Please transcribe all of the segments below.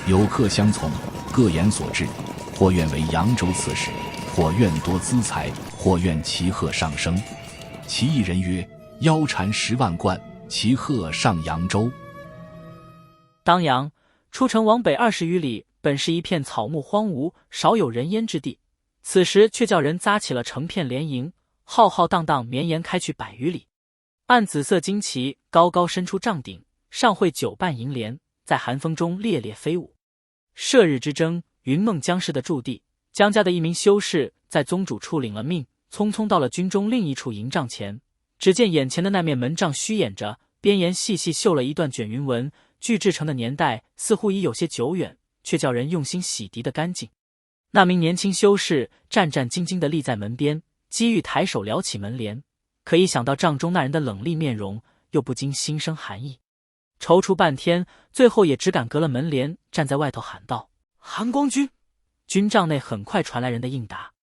有客相从，各言所至，或愿为扬州刺史，或愿多资财，或愿其鹤上升。其一人曰：腰缠10万贯，其鹤上扬州。当阳出城往北20余里，本是一片草木荒芜，少有人烟之地，此时却叫人扎起了成片连营，浩浩荡荡绵延开去100余里。暗紫色旌旗高高伸出帐顶，上绘9瓣银莲，在寒风中猎猎飞舞。射日之争，云梦江氏的驻地，江家的一名修士在宗主处领了命，匆匆到了军中另一处营帐前，只见眼前的那面门帐虚掩着，边沿细细绣了一段卷云纹，锯制成的年代似乎已有些久远，却叫人用心洗涤得干净。那名年轻修士战战兢兢地立在门边，机遇抬手撩起门帘，可一想到帐中那人的冷厉面容，又不禁心生寒意。踌躇半天，最后也只敢隔了门帘，站在外头喊道：韩光君！军帐内很快传来人的应答，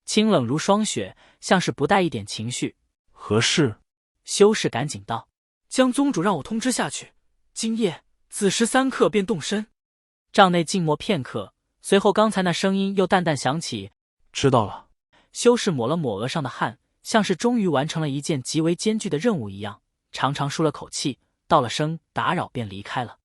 清冷如霜雪，像是不带一点情绪。何事？修士赶紧道：江宗主让我通知下去，今夜子时3刻便动身。帐内静默片刻，随后刚才那声音又淡淡响起：知道了。修士抹了抹额上的汗，像是终于完成了一件极为艰巨的任务一样，长长舒了口气，道了声打扰便离开了。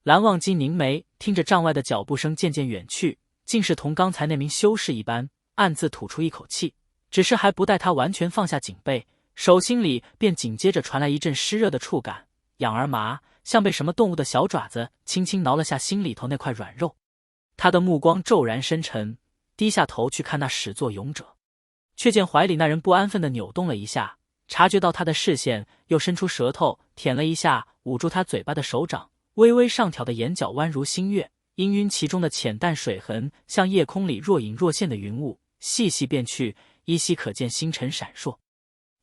蓝忘机凝眉，听着帐外的脚步声渐渐远去，竟是同刚才那名修士一般，暗自吐出一口气。只是还不待他完全放下警备，手心里便紧接着传来一阵湿热的触感，痒而麻，像被什么动物的小爪子轻轻挠了下心里头那块软肉。他的目光骤然深沉，低下头去看那始作俑者，却见怀里那人不安分地扭动了一下，察觉到他的视线，又伸出舌头舔了一下捂住他嘴巴的手掌，微微上挑的眼角弯如新月，氤氲其中的浅淡水痕，像夜空里若隐若现的云雾，细细辨去，依稀可见星辰闪烁。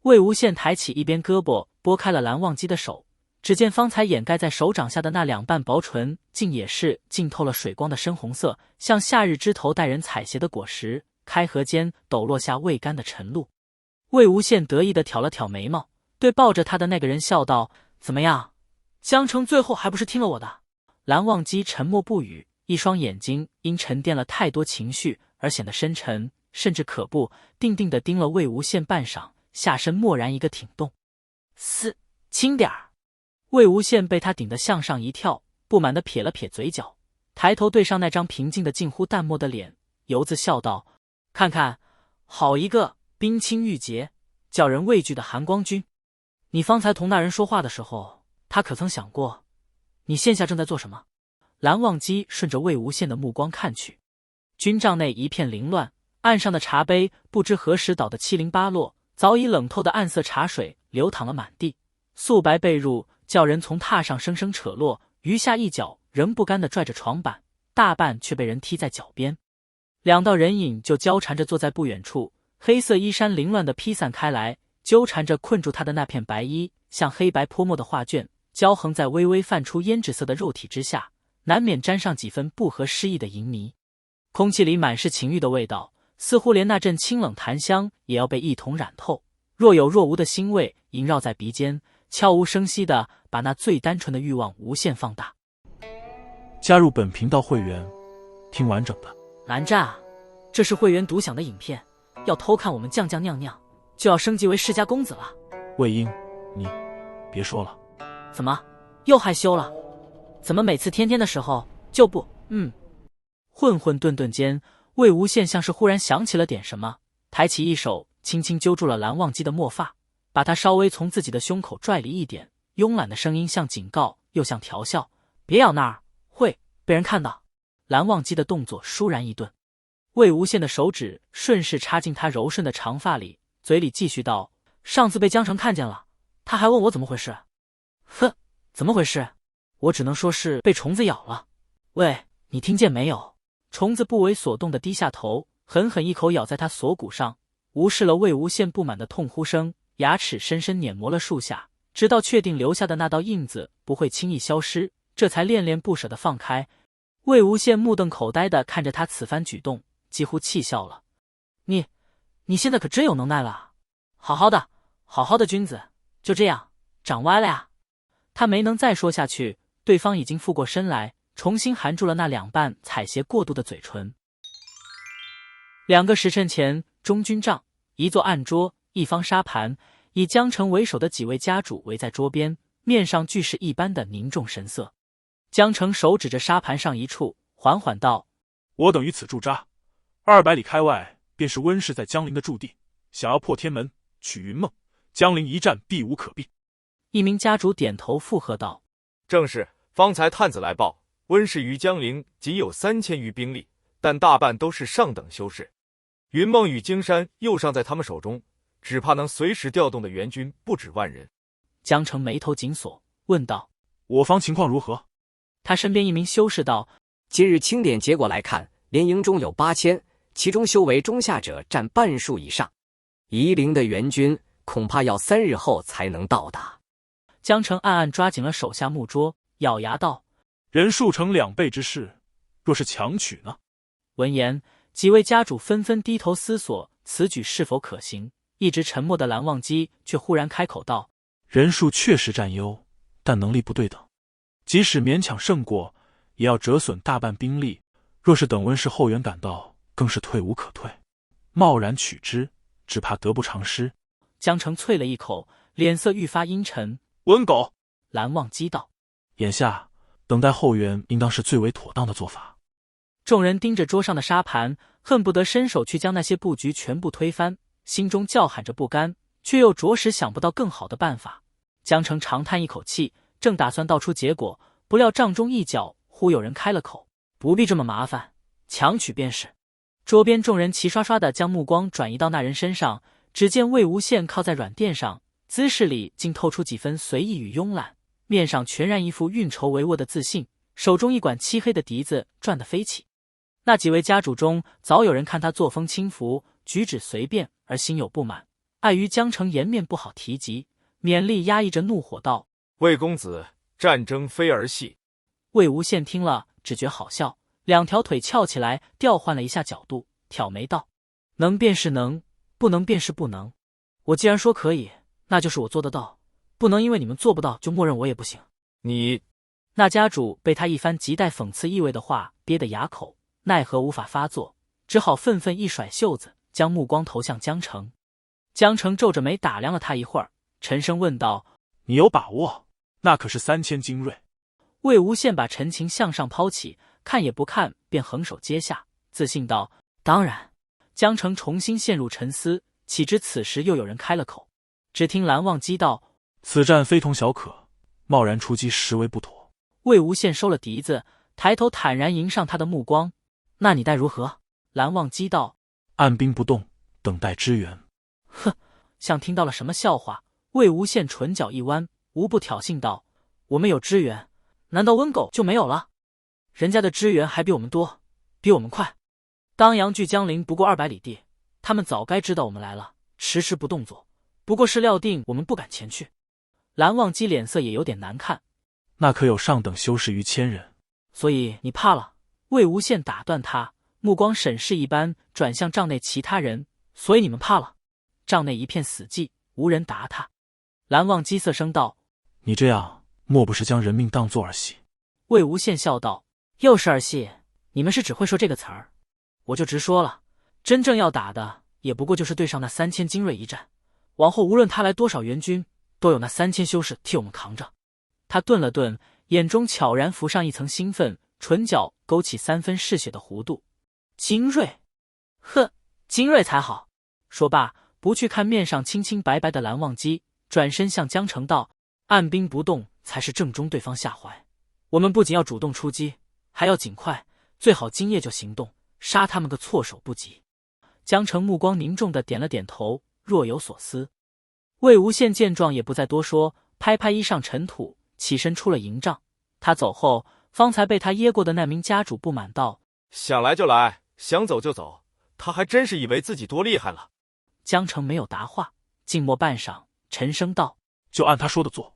魏无羡抬起一边胳膊拨开了蓝忘机的手，只见方才掩盖在手掌下的那2瓣薄唇，竟也是浸透了水光的深红色，像夏日枝头待人采撷的果实，开合间抖落下未干的晨露。魏无羡得意地挑了挑眉毛，对抱着他的那个人笑道：怎么样，江城最后还不是听了我的？蓝忘机沉默不语，一双眼睛因沉淀了太多情绪而显得深沉，甚至可怖，定定地盯了魏无羡半晌，下身蓦然一个挺动。轻点儿。魏无羡被他顶得向上一跳，不满地撇了撇嘴角，抬头对上那张平静的近乎淡漠的脸，犹自笑道：看看，好一个冰清玉洁，叫人畏惧的寒光君。你方才同那人说话的时候，他可曾想过你现下正在做什么？蓝忘机顺着魏无羡的目光看去，军帐内一片凌乱，岸上的茶杯不知何时倒得七零八落，早已冷透的暗色茶水流淌了满地，素白被褥叫人从榻上生生扯落，余下一脚仍不甘地拽着床板，大半却被人踢在脚边。2道人影就交缠着坐在不远处，黑色衣衫凌乱地披散开来，纠缠着困住他的那片白衣，像黑白泼墨的画卷，交横在微微泛出胭脂色的肉体之下，难免沾上几分不合诗意的淫迷。空气里满是情欲的味道，似乎连那阵清冷檀香也要被一同染透，若有若无的腥味萦绕在鼻尖，悄无声息地把那最单纯的欲望无限放大。加入本频道会员，听完整的。蓝湛，这是会员独享的影片，要偷看我们酱酱酿酿，就要升级为世家公子了。魏婴，你别说了。怎么又害羞了？怎么每次天天的时候就不……混混沌沌间，魏无羡像是忽然想起了点什么，抬起一手轻轻揪住了蓝忘机的墨发，把他稍微从自己的胸口拽离一点，慵懒的声音像警告又像调笑：别咬那儿，会被人看到。蓝忘机的动作倏然一顿，魏无羡的手指顺势插进他柔顺的长发里，嘴里继续道：上次被江城看见了，他还问我怎么回事。哼，怎么回事？我只能说是被虫子咬了。喂，你听见没有？虫子不为所动地低下头，狠狠一口咬在他锁骨上，无视了魏无羡不满的痛呼声，牙齿深深碾磨了数下，直到确定留下的那道印子不会轻易消失，这才恋恋不舍地放开。魏无羡目瞪口呆地看着他此番举动，几乎气笑了。你现在可真有能耐了，好好的君子，就这样长歪了呀。他没能再说下去，对方已经附过身来，重新含住了那两瓣采撷过度的嘴唇。2个时辰前，中军帐一座案桌，一方沙盘，以江城为首的几位家主围在桌边，面上俱是一般的凝重神色。江城手指着沙盘上一处，缓缓道：“我等于此驻扎，200里开外便是温氏在江陵的驻地。想要破天门，取云梦，江陵一战必无可避。”一名家主点头附和道：“正是，方才探子来报，温氏于江陵仅有3000余兵力，但大半都是上等修士。云梦与荆山又尚在他们手中，只怕能随时调动的援军不止10000人。”江城眉头紧锁，问道：“我方情况如何？”他身边一名修士道：“今日清点结果来看，连营中有8000，其中修为中下者占半数以上。夷陵的援军恐怕要3日后才能到达。”江城暗暗抓紧了手下木桌，咬牙道：“人数成2倍之势，若是强取呢？”闻言，几位家主纷纷低头思索此举是否可行。一直沉默的蓝忘机却忽然开口道：“人数确实占优，但能力不对等，即使勉强胜过，也要折损大半兵力。若是等温氏后援赶到，更是退无可退。贸然取之，只怕得不偿失。”江城啐了一口，脸色愈发阴沉。温狗！蓝忘机道：“眼下等待后援，应当是最为妥当的做法。”众人盯着桌上的沙盘，恨不得伸手去将那些布局全部推翻，心中叫喊着不甘，却又着实想不到更好的办法。江城长叹一口气，正打算道出结果，不料帐中一角忽有人开了口：“不必这么麻烦，强取便是。”桌边众人齐刷刷地将目光转移到那人身上，只见魏无羡靠在软垫上，姿势里竟透出几分随意与慵懒，面上全然一副运筹帷幄的自信，手中一管漆黑的笛子转得飞起。那几位家主中，早有人看他作风轻浮，举止随便，而心有不满，碍于江城颜面不好提及，勉力压抑着怒火道：“魏公子，战争非儿戏。”魏无羡听了，只觉好笑，2条腿翘起来，调换了一下角度，挑眉道：“能便是能，不能便是不能。我既然说可以，那就是我做得到，不能因为你们做不到就默认我也不行。”你……那家主被他一番极带讽刺意味的话憋得哑口，奈何无法发作，只好愤愤一甩袖子，将目光投向江城。江城皱着眉打量了他一会儿，沉声问道：“你有把握？那可是3000精锐。”魏无羡把陈情向上抛起，看也不看，便横手接下，自信道：“当然。”江城重新陷入沉思，岂知此时又有人开了口。只听蓝忘机道：“此战非同小可，贸然出击实为不妥。”魏无羡收了笛子，抬头坦然迎上他的目光：“那你待如何？”蓝忘机道：“按兵不动，等待支援。”哼，像听到了什么笑话。魏无羡唇角一弯，无不挑衅道：“我们有支援，难道温狗就没有了？人家的支援还比我们多，比我们快。当阳距江陵不过200里地，他们早该知道我们来了，迟迟不动作，不过是料定我们不敢前去。”蓝忘机脸色也有点难看：“那可有上等修士逾1000人？所以你怕了？”魏无羡打断他，目光审视一般转向帐内其他人：“所以你们怕了？”帐内一片死寂，无人答他。蓝忘机色声道：“你这样莫不是将人命当作儿戏？”魏无羡笑道：“又是儿戏？你们是只会说这个词儿，我就直说了，真正要打的也不过就是对上那3000精锐一战，往后无论他来多少援军，都有那3000修士替我们扛着。”他顿了顿，眼中悄然浮上一层兴奋，唇角勾起3分嗜血的弧度：“精锐？呵，精锐才好。”说罢，不去看面上清清白白的蓝忘机，转身向江城道：“按兵不动才是正中对方下怀。我们不仅要主动出击，还要尽快，最好今夜就行动，杀他们个措手不及。”江城目光凝重地点了点头，若有所思。魏无羡见状也不再多说，拍拍衣上尘土，起身出了营帐。他走后，方才被他噎过的那名家主不满道：“想来就来，想走就走，他还真是以为自己多厉害了。”江城没有答话，静默半晌，沉声道：“就按他说的做。”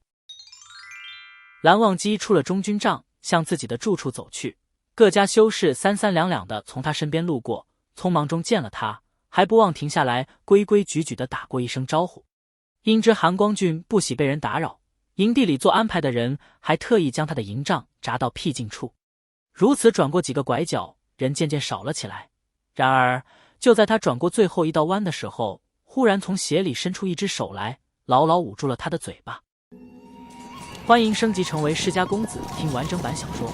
蓝忘机出了中军帐，向自己的住处走去。各家修士三三两两的从他身边路过，匆忙中见了他，还不忘停下来，规规矩矩的打过一声招呼。因知韩光俊不喜被人打扰，营地里做安排的人还特意将他的营帐扎到僻静处。如此转过几个拐角，人渐渐少了起来。然而，就在他转过最后一道弯的时候，忽然从鞋里伸出一只手来，牢牢捂住了他的嘴巴。欢迎升级成为世家公子，听完整版小说。